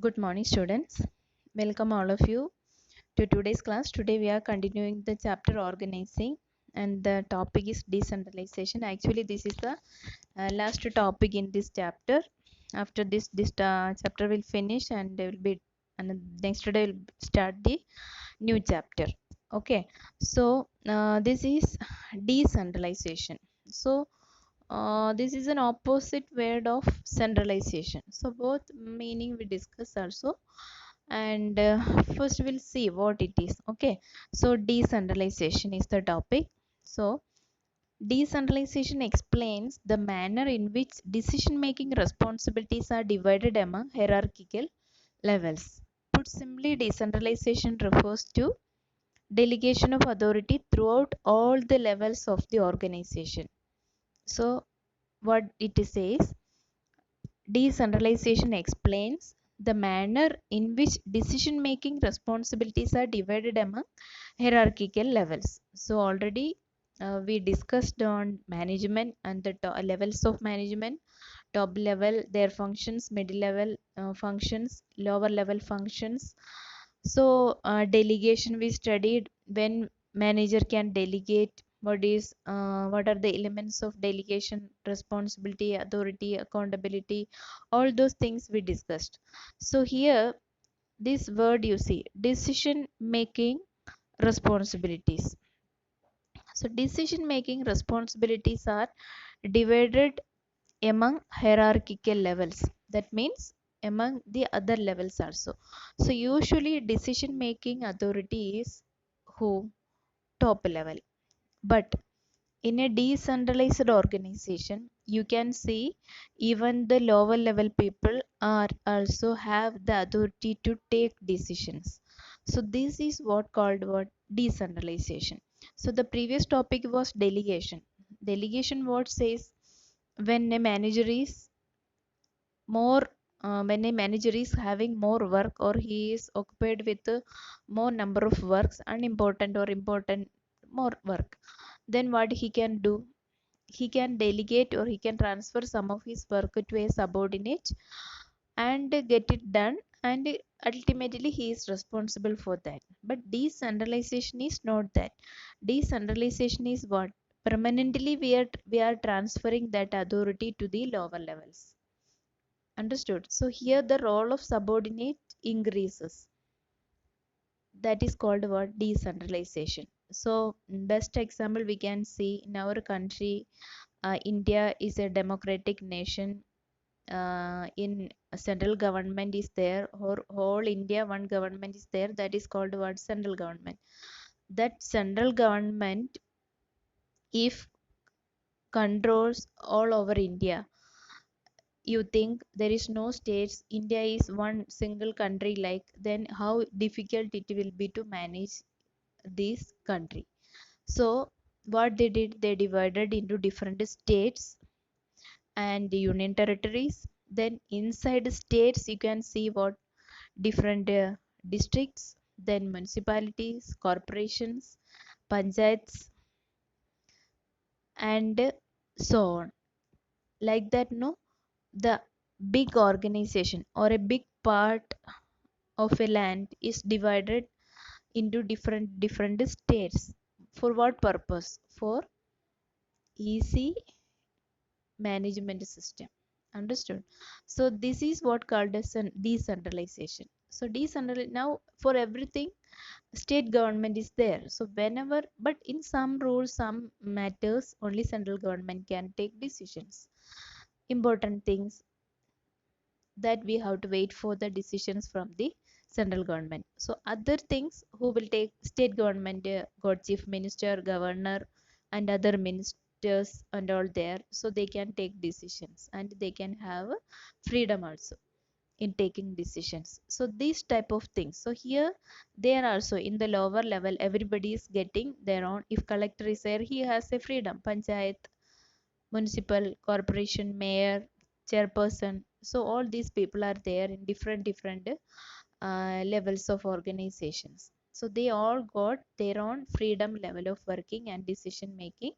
Good morning, students. Welcome all of you to today's class. Today we are continuing the chapter organizing, and the topic is decentralization. Actually, this is the last topic in this chapter. After this chapter will finish, and there will be and next day will start the new chapter. Okay, so this is decentralization. So this is an opposite word of centralization. So both meaning we discuss also, and first we'll see what it is. Okay, so decentralization is the topic. So decentralization explains the manner in which decision making responsibilities are divided among hierarchical levels. Put simply, decentralization refers to delegation of authority throughout all the levels of the organization. So what it says, decentralization explains the manner in which decision making responsibilities are divided among hierarchical levels. So already we discussed on management and the levels of management. Top level their functions, middle level functions, lower level functions. So delegation we studied, when manager can delegate, what are the elements of delegation, responsibility, authority, accountability, all those things we discussed. So here this word you see, decision making responsibilities. So decision making responsibilities are divided among hierarchical levels. That means among the other levels also. So usually decision making authority is who? Top level. But in a decentralized organization, you can see even the lower level people are also have the authority to take decisions. So this is what decentralization. So the previous topic was delegation. Delegation what says, when a manager is more when a manager is having more work, or he is occupied with more number of works, unimportant or important more work, then what he can do, he can delegate or he can transfer some of his work to a subordinate and get it done, and ultimately he is responsible for that. But decentralization is not that. Decentralization is what, permanently we are transferring that authority to the lower levels. Understood? So here the role of subordinate increases. That is called what? Decentralization. So best example we can see in our country, India is a democratic nation. In central government is there, or whole India one government is there. That is called what? Central government. That central government, if controls all over India, you think there is no states, India is one single country, like, then how difficult it will be to manage this country. So what they did, they divided into different states and union territories. Then inside states you can see what, different districts, then municipalities, corporations, panchayats, and so on, like that. No, the big organization or a big part of a land is divided into different states. For what purpose? For easy management system. Understood? So this is what called as decentralization. So now for everything state government is there. So whenever, but in some rules, some matters, only central government can take decisions, important things, that we have to wait for the decisions from the central government. So other things who will take, state government got chief minister, governor, and other ministers and all there, so they can take decisions and they can have freedom also in taking decisions. So these type of things. So here they are also in the lower level, everybody is getting their own. If collector is there, he has a freedom. Panchayat, municipal corporation, mayor, chairperson, so all these people are there in different levels of organizations. So they all got their own freedom level of working and decision making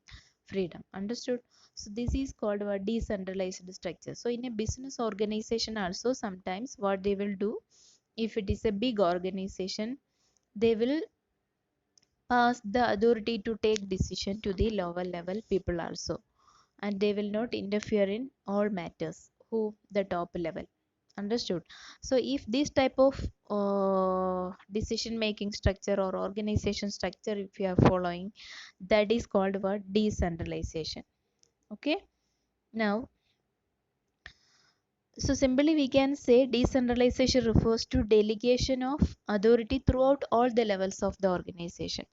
freedom. Understood? So this is called a decentralized structure. So in a business organization also, sometimes what they will do, if it is a big organization, they will pass the authority to take decision to the lower level people also, and they will not interfere in all matters who the top level. Understood? So if this type of decision making structure or organization structure if you are following, that is called what? Decentralization. Okay. Now, so simply we can say decentralization refers to delegation of authority throughout all the levels of the organization.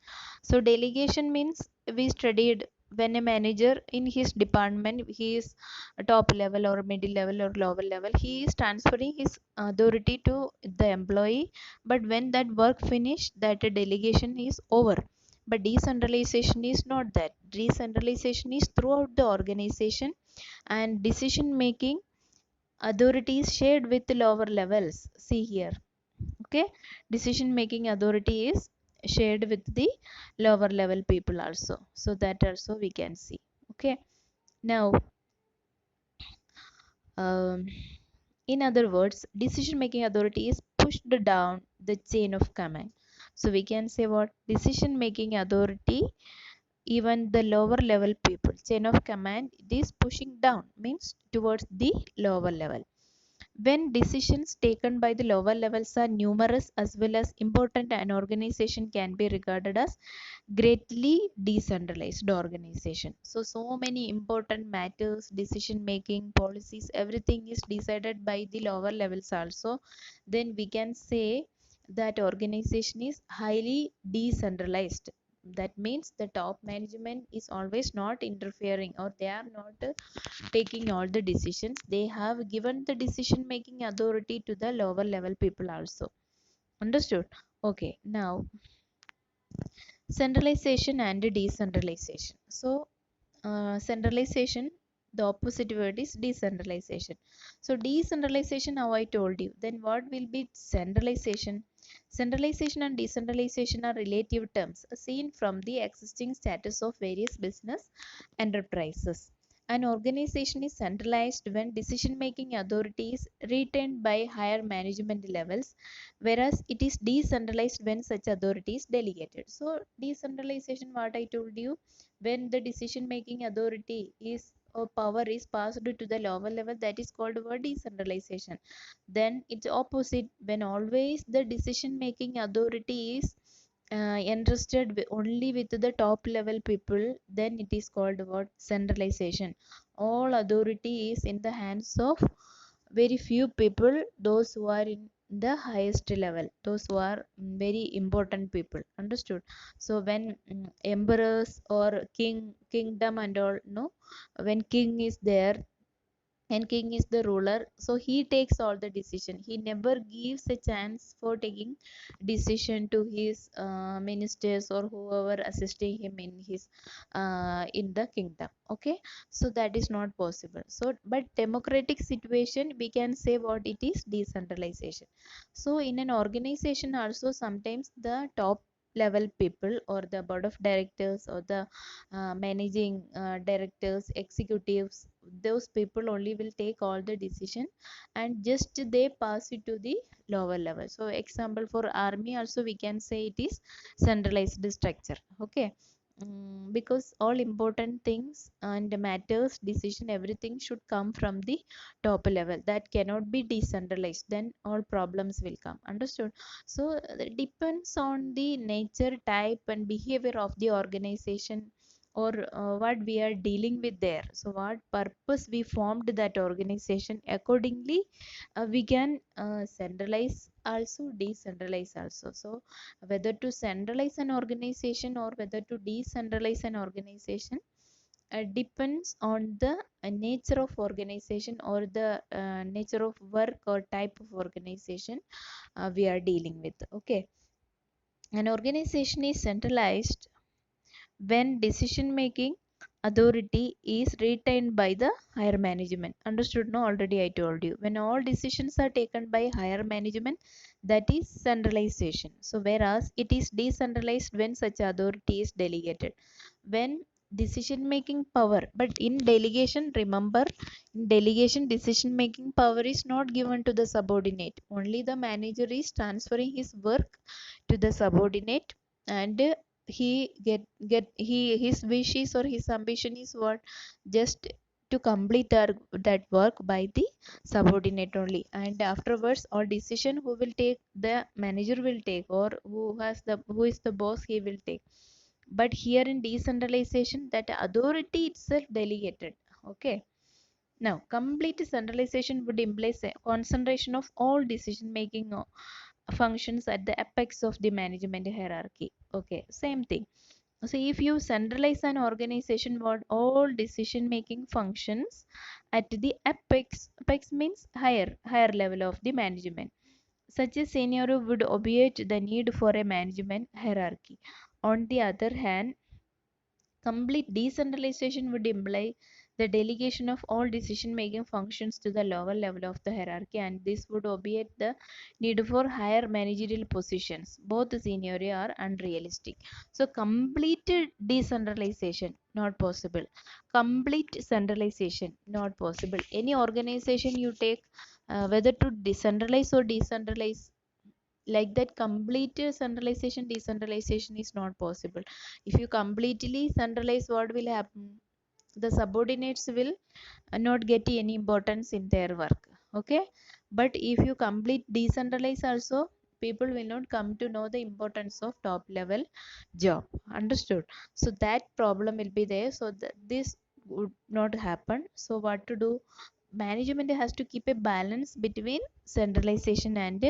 So delegation means, we studied, when a manager in his department, he is a top level or middle level or lower level, he is transferring his authority to the employee. But when that work finish, that delegation is over. But decentralization is not that. Decentralization is throughout the organization, and decision making authority is shared with lower levels. See here. Okay. Decision making authority is shared with the lower level people also, so that also we can see. Okay. Now, um, in other words, decision making authority is pushed down the chain of command. So we can say what? Decision making authority, even the lower level people, chain of command, it is pushing down, means towards the lower level. When decisions taken by the lower levels are numerous as well as important, an organization can be regarded as greatly decentralized organization. So many important matters, decision making, policies, everything is decided by the lower levels also. Then we can say that organization is highly decentralized. That means the top management is always not interfering, or they are not taking all the decisions. They have given the decision making authority to the lower level people also. Understood? Okay. Now, centralization and decentralization. So centralization, the opposite word is decentralization. So decentralization, how I told you. Then what will be centralization? Centralization and decentralization are relative terms seen from the existing status of various business enterprises. An organization is centralized when decision making authority is retained by higher management levels, whereas it is decentralized when such authority is delegated. So decentralization, what I told you, when the decision making authority is or power is passed to the lower level, that is called word decentralization. Then it's opposite, when always the decision making authority is entrusted only with the top level people, then it is called what? Centralization. All authority is in the hands of very few people, those who are in the highest level, those who are very important people. Understood? So when emperors or kingdom and all, no, when king is there and king is the ruler, so he takes all the decision. He never gives a chance for taking decision to his ministers or whoever assisting him in his in the kingdom. Okay. So that is not possible. So but democratic situation, we can say what it is? Decentralization. So in an organization also, sometimes the top level people or the board of directors or the managing directors, executives, those people only will take all the decision, and just they pass it to the lower level. So example, for army also we can say it is centralized structure. Okay. Because all important things and matters, decision, everything should come from the top level. That cannot be decentralized, then all problems will come. Understood? So it depends on the nature, type and behavior of the organization, or what we are dealing with there. So what purpose we formed that organization, accordingly we can centralize also, decentralize also. So whether to centralize an organization or whether to decentralize an organization depends on the nature of organization, or the nature of work or type of organization we are dealing with. Okay. An organization is centralized when decision making authority is retained by the higher management. Understood? No, already I told you, when all decisions are taken by higher management, that is centralization. So whereas it is decentralized when such authority is delegated. When decision making power, but in delegation, remember, in delegation decision making power is not given to the subordinate. Only the manager is transferring his work to the subordinate, and he he his wishes or his ambition is what, just to complete that work by the subordinate only, and afterwards all decision who will take, the manager will take, or who is the boss, he will take. But here in decentralization, that authority itself delegated. Okay. Now, complete centralization would imply concentration of all decision making functions at the apex of the management hierarchy. Okay, same thing. So, if you centralize an organization, what all decision making functions at the apex means higher level of the management. Such a scenario would obviate the need for a management hierarchy. On the other hand, complete decentralization would imply the delegation of all decision making functions to the lower level of the hierarchy, and this would obviate the need for higher managerial positions. Both scenario are unrealistic. So, complete decentralization not possible. Complete centralization not possible. Any organization you take, whether to decentralize or decentralize, like that, complete centralization decentralization is not possible. If you completely centralize, what will happen? The subordinates will not get any importance in their work. Okay. But if you complete decentralize also, people will not come to know the importance of top level job. Understood? So that problem will be there, so this would not happen. So what to do? Management has to keep a balance between centralization and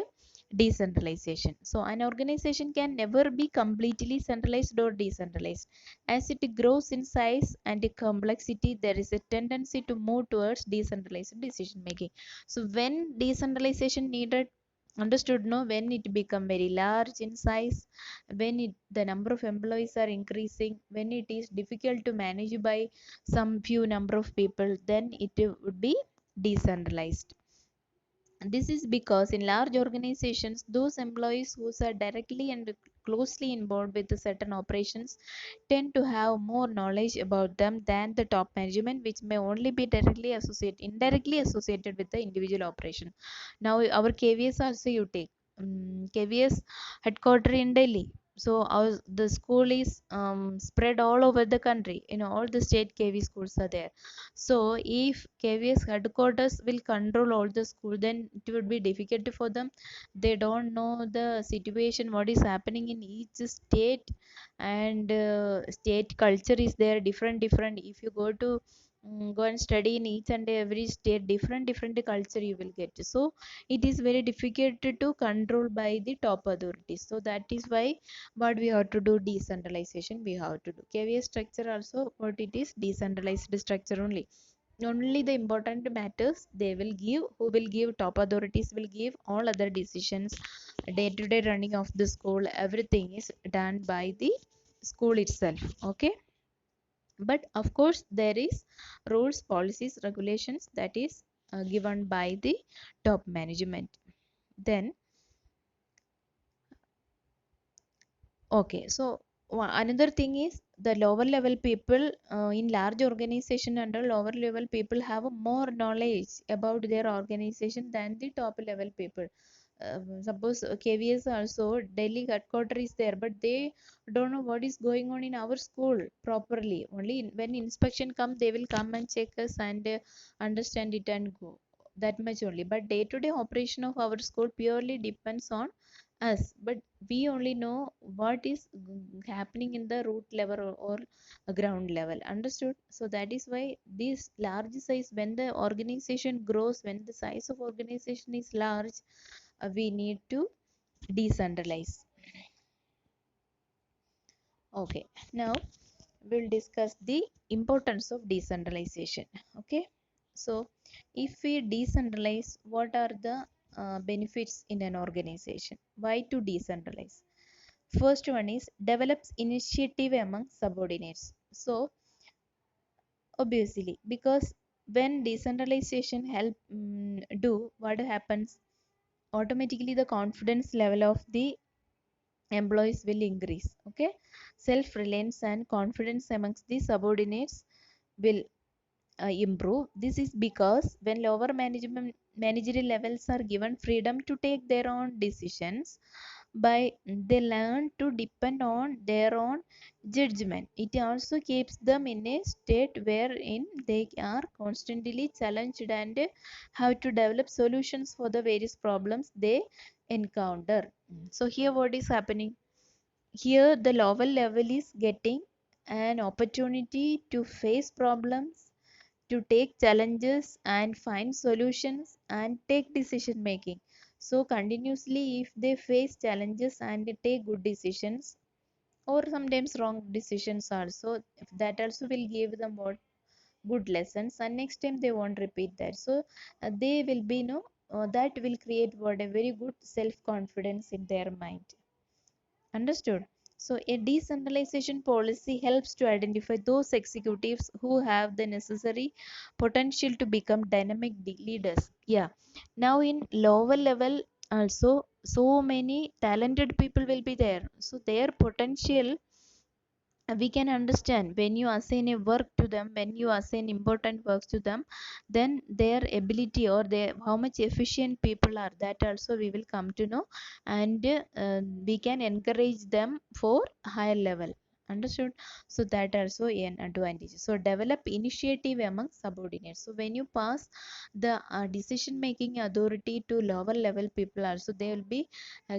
decentralization. So an organization can never be completely centralized or decentralized. As it grows in size and complexity, there is a tendency to move towards decentralized decision making. So when decentralization needed, understood, no, when it become very large in size, when the number of employees are increasing, when it is difficult to manage by some few number of people, then it would be decentralized. This is because in large organizations, those employees who are directly and closely involved with the certain operations tend to have more knowledge about them than the top management, which may only be indirectly associated with the individual operation. Now, our KVS also you take. KVS headquarter in Delhi. So the school is spread all over the country. All the state KV schools are there. So if KVS headquarters will control all the school, then it would be difficult for them. They don't know the situation, what is happening in each state, and state culture is there, different. If you go and study in each and every state, different culture you will get. So it is very difficult to control by the top authorities. So that is why what we have to do, decentralization we have to do. KVS structure also, what it is, decentralized structure only. Only the important matters they will give, who will give, top authorities will give. All other decisions, day to day running of the school, everything is done by the school itself. Okay. But of course there is rules, policies, regulations that is given by the top management. Then okay, so another thing is the lower level people, in large organization, under lower level people have more knowledge about their organization than the top level people. Suppose KVS also Delhi headquarter is there, but they don't know what is going on in our school properly. Only when inspection come, they will come and check us and understand it and go. That much only. But day to day operation of our school purely depends on us. But we only know what is happening in the root level or ground level. Understood? So that is why this large size, when the organization grows, when the size of organization is large, we need to decentralize. Okay, now we'll discuss the importance of decentralization. Okay, so if we decentralize, what are the benefits in an organization? Why to decentralize? First one is develops initiative among subordinates. So obviously, because when decentralization help do, what happens? Automatically the confidence level of the employees will increase. Okay, self reliance and confidence amongst the subordinates will improve. This is because when lower management managerial levels are given freedom to take their own decisions, by they learn to depend on their own judgment. It also keeps them in a state wherein they are constantly challenged and have to develop solutions for the various problems they encounter. So here what is happening? Here the lower level is getting an opportunity to face problems, to take challenges and find solutions and take decision making. So continuously if they face challenges and they take good decisions, or sometimes wrong decisions also, that also will give them what good lessons, and next time they won't repeat that. So they will be no that will create what a very good self confidence in their mind. Understood? So, a decentralization policy helps to identify those executives who have the necessary potential to become dynamic leaders. Yeah. Now, in lower level, also, so many talented people will be there. So, their potential we can understand when you assign a work to them, when you assign important works to them, then their ability or their how much efficient people are, that also we will come to know, and we can encourage them for higher level. Understood? So that also an advantage. So develop initiative among subordinates. So when you pass the decision making authority to lower level people also, they will be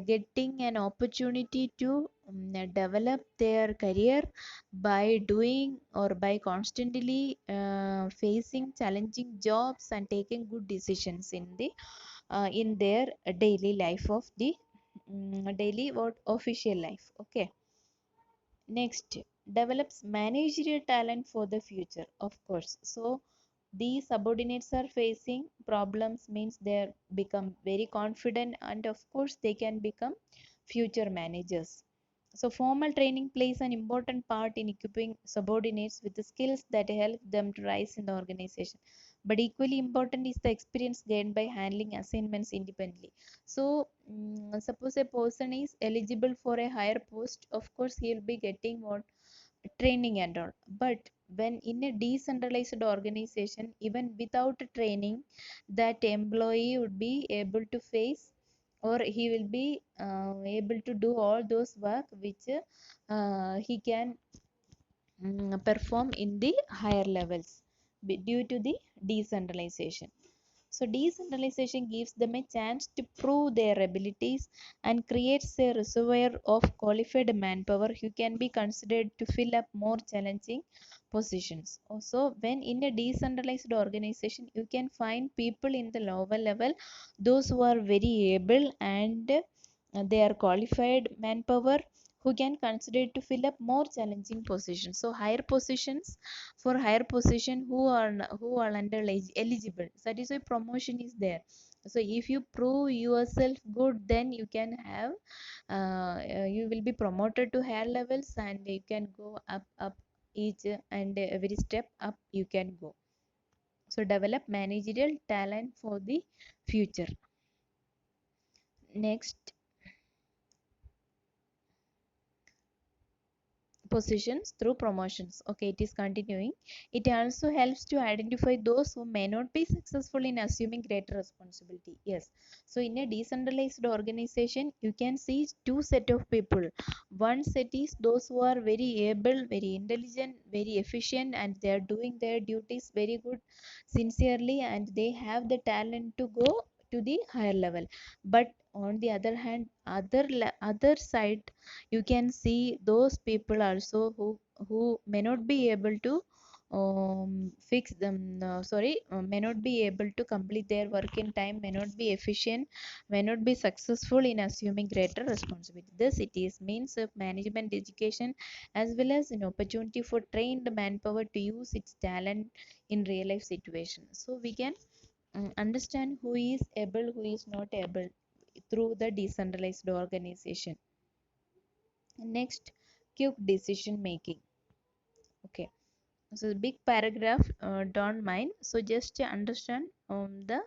getting an opportunity to develop their career by doing or by constantly facing challenging jobs and taking good decisions in their daily life of the daily what official life. Okay. Next, develops managerial talent for the future, of course. So these subordinates are facing problems means they become very confident, and of course they can become future managers. So formal training plays an important part in equipping subordinates with the skills that help them to rise in the organization. But equally important is the experience gained by handling assignments independently. So suppose a person is eligible for a higher post, of course he will be getting what training and all. But when in a decentralized organization, even without training, that employee would be able to face, or he will be able to do all those work which he can perform in the higher levels due to the decentralization. So decentralization gives them a chance to prove their abilities and creates a reservoir of qualified manpower who can be considered to fill up more challenging positions. Also, when in a decentralized organization, you can find people in the lower level, those who are very able and they are qualified manpower who can consider to fill up more challenging positions. So higher positions, for higher position who are under eligible, that is why promotion is there. So if you prove yourself good, then you can have you will be promoted to higher levels, and you can go up each and every step up you can go. So develop managerial talent for the future. Next, positions through promotions. Okay, it is continuing. It also helps to identify those who may not be successful in assuming greater responsibility. Yes. So in a decentralized organization, you can see two set of people. One set is those who are very able, very intelligent, very efficient, and they are doing their duties very good, sincerely, and they have the talent to go to the higher level. But on the other hand, other side, you can see those people also who may not be able to fix them sorry may not be able to complete their work in time, may not be efficient, may not be successful in assuming greater responsibility. This it is means of management education as well as an opportunity for trained manpower to use its talent in real life situations. So we can understand who is able, who is not able through the decentralized organization. Next, quick decision making. Okay, so the big paragraph, don't mind. So just to understand the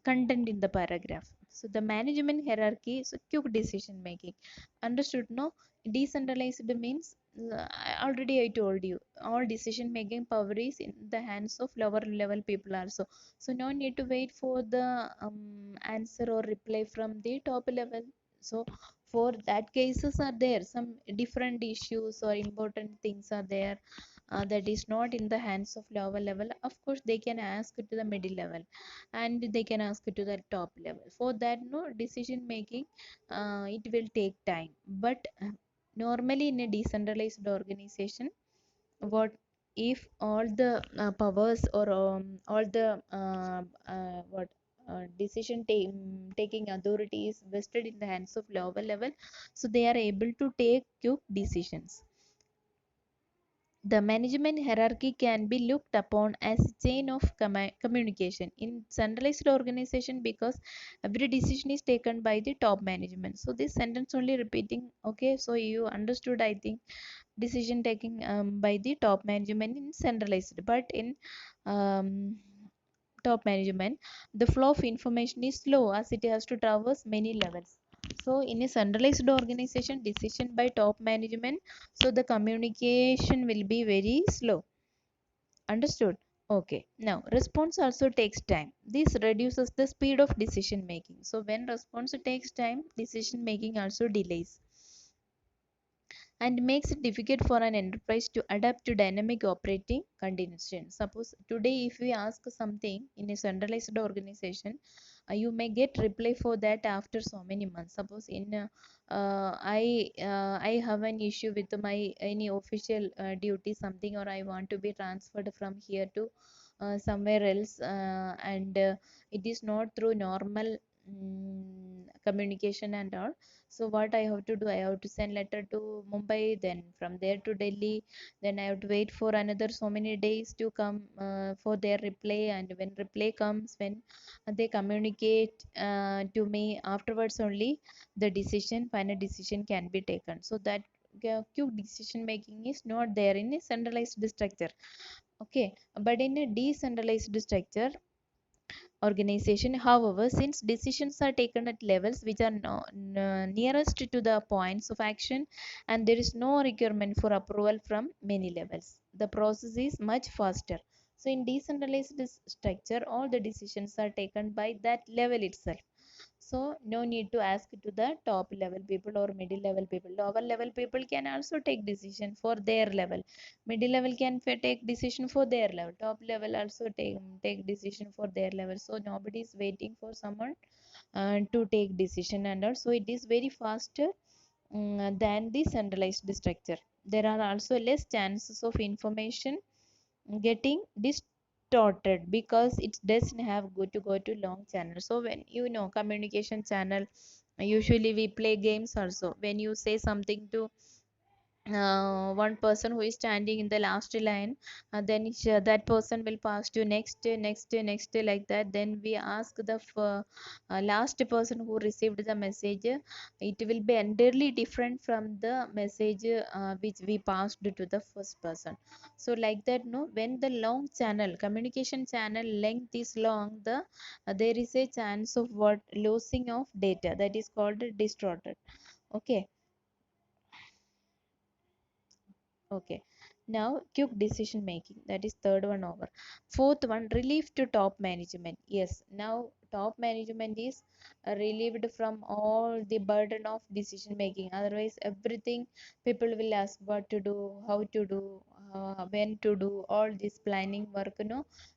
content in the paragraph. So the management hierarchy is quick decision making. Understood? No, decentralized means I told you all decision making power is in the hands of lower level people also. So no need to wait for the answer or reply from the top level. So for that cases are there, some different issues or important things are there that is not in the hands of lower level. Of course they can ask to the middle level and they can ask to the top level. For that, no decision making, it will take time. But normally in a decentralized organization, what if all the powers or all the what taking authority is vested in the hands of lower level, so they are able to take quick decisions. The management hierarchy can be looked upon as a chain of communication in centralized organization because every decision is taken by the top management. So this sentence only repeating. Okay, so you understood, I think. Decision taking by the top management in centralized, but in um, top management, the flow of information is slow as it has to traverse many levels. So in a centralized organization, decision by top management, so the communication will be very slow. Understood? Okay. Now, response also takes time. This reduces the speed of decision making. So when response takes time, decision making also delays and makes it difficult for an enterprise to adapt to dynamic operating conditions. Suppose today, if we ask something in a centralized organization, you may get reply for that after so many months. Suppose in I have an issue with my any official duty something, or I want to be transferred from here to somewhere else, and it is not through normal communication and all. So what I have to do, I have to send letter to Mumbai, then from there to Delhi, then I have to wait for another so many days to come for their reply. And when reply comes, when they communicate to me, afterwards only the final decision can be taken. So that quick decision making is not there in a centralized structure. Okay, but in a decentralized structure organization, however, since decisions are taken at levels which are nearest to the points of action and there is no requirement for approval from many levels, the process is much faster. So in decentralized structure, all the decisions are taken by that level itself. So no need to ask to the top level people or middle level people. Lower level people can also take decision for their level, middle level can take decision for their level, top level also take decision for their level. So nobody is waiting for someone to take decision, and also it is very faster than the centralized structure. There are also less chances of information getting distorted because it doesn't have go to long channel. So when you know communication channel, usually we play games also. When you say something to one person who is standing in the last line, then that person will pass to next like that. Then we ask the last person who received the message, it will be entirely different from the message which we passed to the first person. So like that, no, when the long channel communication channel length is long, there is a chance of what losing of data, that is called distorted. Okay. Okay. Now, quick decision making. That is third one over. Fourth one, relief to top management. Yes. Now, top management is relieved from all the burden of decision making. Otherwise, everything people will ask what to do, how to do, when to do. All this planning work,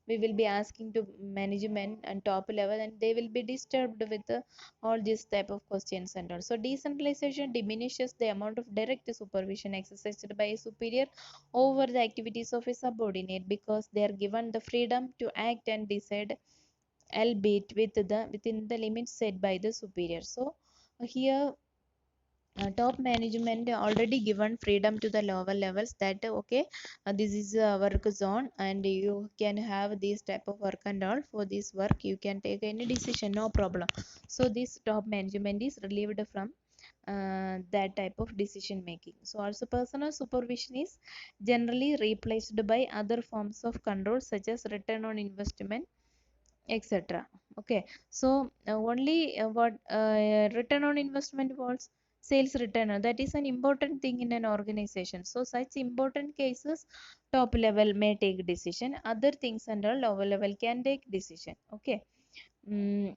we will be asking to management and top level, and they will be disturbed with all these type of questions and all. So decentralization diminishes the amount of direct supervision exercised by a superior over the activities of a subordinate because they are given the freedom to act and decide, albeit within the limits set by the superior. So here top management already given freedom to the lower levels that okay, this is a work zone and you can have this type of work, and all for this work you can take any decision, no problem. So this top management is relieved from that type of decision making. So also personal supervision is generally replaced by other forms of control such as return on investment, etc. Okay, so only what return on investment was sales return. That is an important thing in an organization. So such important cases, top level may take decision. Other things under lower level can take decision. Okay. Mm,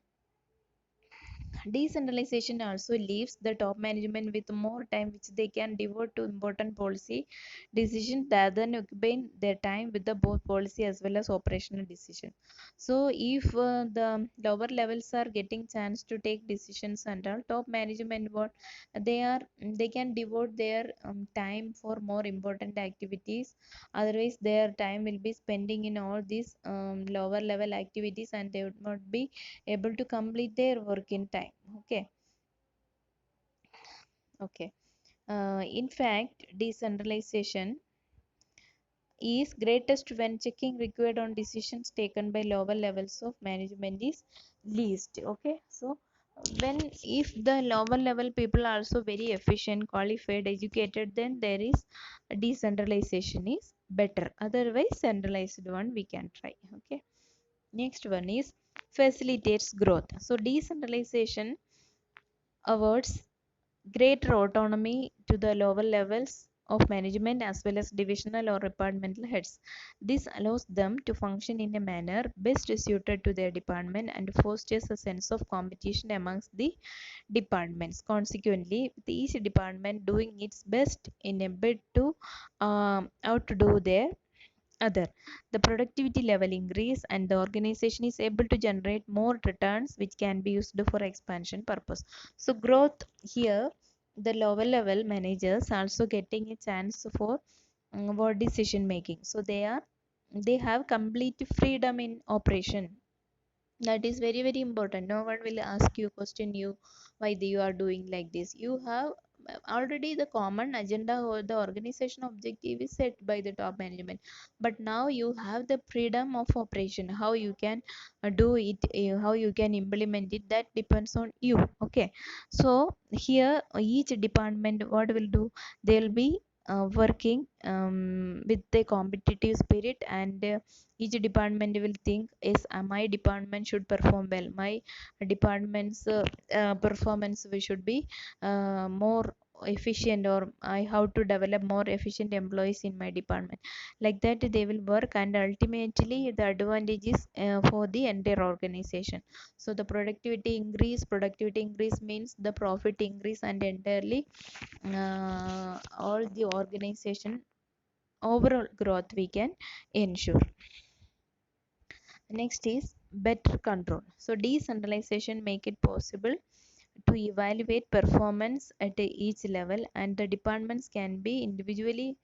Decentralization also leaves the top management with more time which they can devote to important policy decisions rather than occupying their time with the both policy as well as operational decision. So if the lower levels are getting chance to take decisions and all, top management what they can devote their time for more important activities. Otherwise their time will be spending in all these lower level activities and they would not be able to complete their work in time. Okay. Okay. In fact, decentralization is greatest when checking required on decisions taken by lower levels of management is least. Okay, so when if the lower level people are also very efficient, qualified, educated, then there is decentralization is better. Otherwise centralized one we can try. Okay, next one is facilitates growth. So decentralization awards greater autonomy to the lower levels of management as well as divisional or departmental heads. This allows them to function in a manner best suited to their department and fosters a sense of competition amongst the departments. Consequently, with each department doing its best in a bid to outdo their other, the productivity level increase and the organization is able to generate more returns which can be used for expansion purpose. So growth here, the lower level managers also getting a chance for what decision making. So they have complete freedom in operation. That is very very important. No one will ask you, question you why you are doing like this. You have already the common agenda or the organization objective is set by the top management, but now you have the freedom of operation. How you can do it, how you can implement it, that depends on you. Okay, so here each department what will do, they'll be working with the competitive spirit, and each department will think is my department should perform well, my department's performance we should be more efficient, or I have to develop more efficient employees in my department. Like that they will work, and ultimately the advantage is for the entire organization. So the productivity increase means the profit increase, and entirely all the organization overall growth we can ensure. Next is better control. So decentralization make it possible to evaluate performance at each level, and the departments can be individually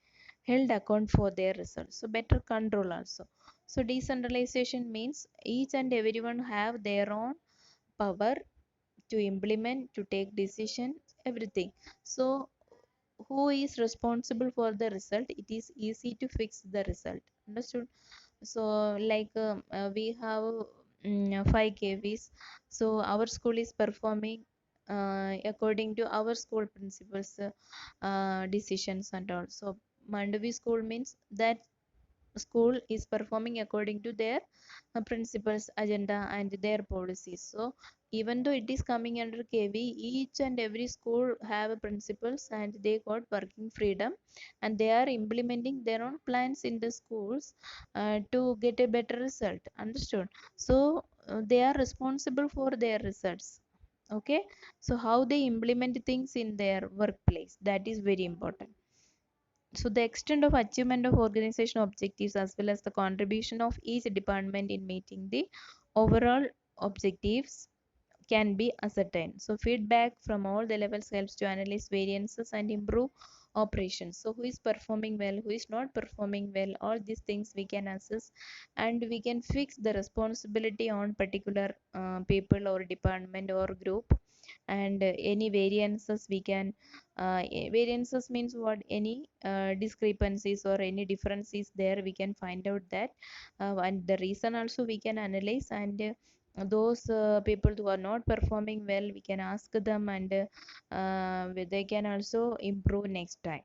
held account for their results. So better control also. So decentralization means each and everyone have their own power to implement, to take decision, everything. So who is responsible for the result? It is easy to fix the result. Understood? So like we have 5 KVs, so our school is performing according to our school principles decisions and all. So Mandavi school means that school is performing according to their principles agenda and their policies. So even though it is coming under KV, each and every school have principles and they got working freedom, and they are implementing their own plans in the schools to get a better result. Understood? So they are responsible for their results. Okay, so how they implement things in their workplace, that is very important. So the extent of achievement of organizational objectives as well as the contribution of each department in meeting the overall objectives can be ascertained. So feedback from all the levels helps to analyze variances and improve operations. So who is performing well, who is not performing well, all these things we can assess, and we can fix the responsibility on particular people or department or group. And any variances we can variances means what, any discrepancies or any differences there we can find out that, and the reason also we can analyze, and those people who are not performing well we can ask them, and they can also improve next time.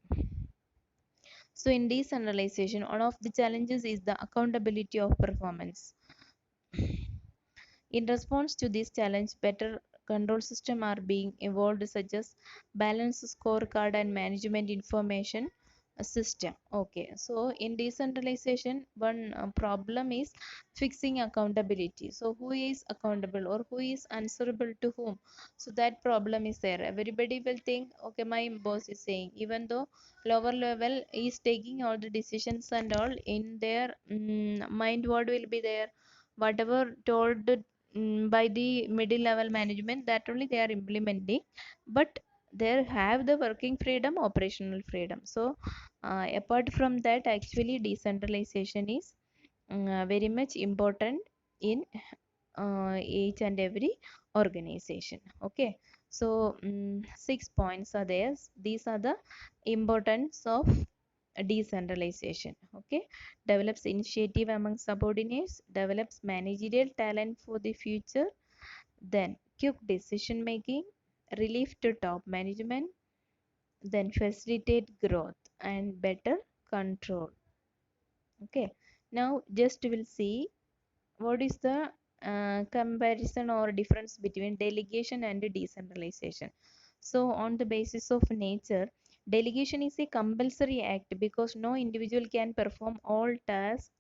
So in decentralization, one of the challenges is the accountability of performance. In response to this challenge, better control systems are being evolved, such as balanced scorecard and management information system. Okay, so in decentralization, one problem is fixing accountability. So who is accountable or who is answerable to whom? So that problem is there. Everybody will think, okay, my boss is saying, even though lower level is taking all the decisions and all in their mind, what will be there? Whatever told by the middle level management, that only they are implementing, but they have the working freedom, operational freedom. So apart from that, actually decentralization is very much important in each and every organization. Okay, so 6 points are there. These are the importance of decentralization. Okay, develops initiative among subordinates, develops managerial talent for the future, then quick decision making, relief to top management, then facilitate growth and better control. Okay, now just we'll see what is the comparison or difference between delegation and decentralization. So on the basis of nature, delegation is a compulsory act because no individual can perform all tasks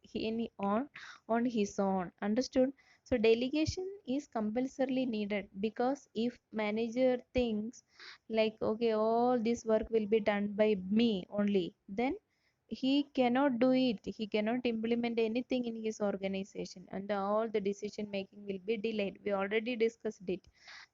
on his own. Understood? So delegation is compulsorily needed because if manager thinks like, okay, all this work will be done by me only, then he cannot do it, he cannot implement anything in his organization, and all the decision making will be delayed. We already discussed it.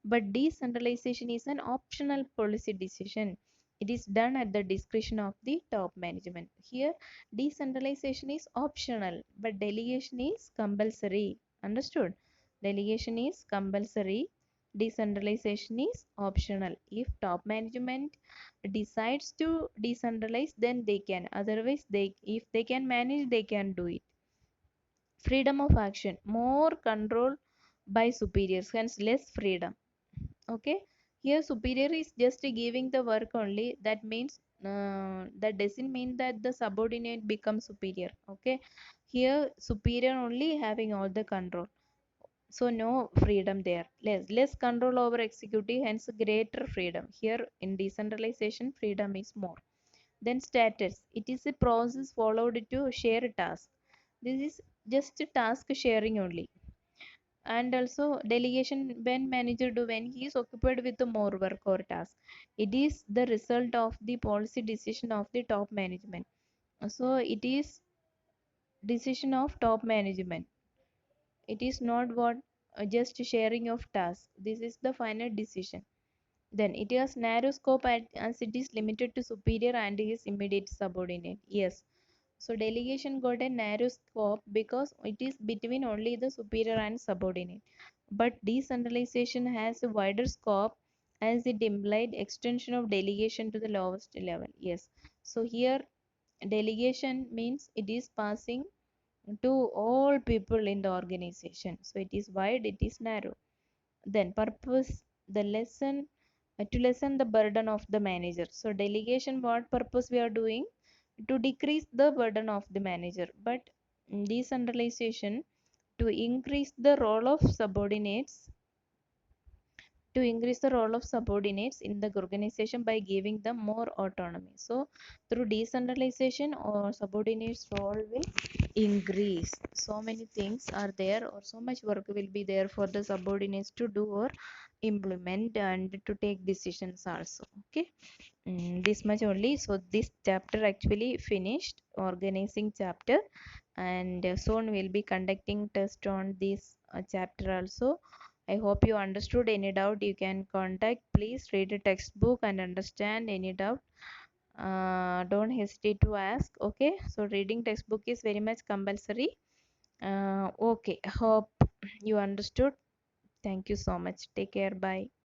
But decentralization is an optional policy decision. It is done at the discretion of the top management. Here decentralization is optional but delegation is compulsory. Understood? Delegation is compulsory, decentralization is optional. If top management decides to decentralize, then they can, otherwise they, if they can manage, they can do it. Freedom of action, more control by superiors, hence less freedom. Okay, here superior is just giving the work only, that means that doesn't mean that the subordinate becomes superior. Okay, here superior only having all the control, so no freedom there, less control over executive, hence greater freedom. Here in decentralization, freedom is more. Then status, it is a process followed to share a task. This is just a task sharing only. And also delegation, when manager do, when he is occupied with the more work or task, it is the result of the policy decision of the top management. So it is decision of top management, it is not what just sharing of tasks. This is the final decision. Then it has narrow scope as it is limited to superior and his immediate subordinate. Yes, so delegation got a narrow scope because it is between only the superior and subordinate. But decentralization has a wider scope as it implied extension of delegation to the lowest level. Yes. So here delegation means it is passing to all people in the organization. So it is wide, it is narrow. Then purpose, the lesson, to lessen the burden of the manager. So delegation, what purpose we are doing? To decrease the burden of the manager. But decentralization, to increase the role of subordinates, to increase the role of subordinates in the organization by giving them more autonomy. So through decentralization, or subordinates role will increase. So many things are there, or so much work will be there for the subordinates to do or implement and to take decisions also. Okay, this much only. So this chapter actually finished, organizing chapter, and soon we'll be conducting test on this chapter also. I hope you understood. Any doubt you can contact. Please read the textbook and understand. Any doubt, don't hesitate to ask. Okay, so reading textbook is very much compulsory. Okay, hope you understood. Thank you so much. Take care. Bye.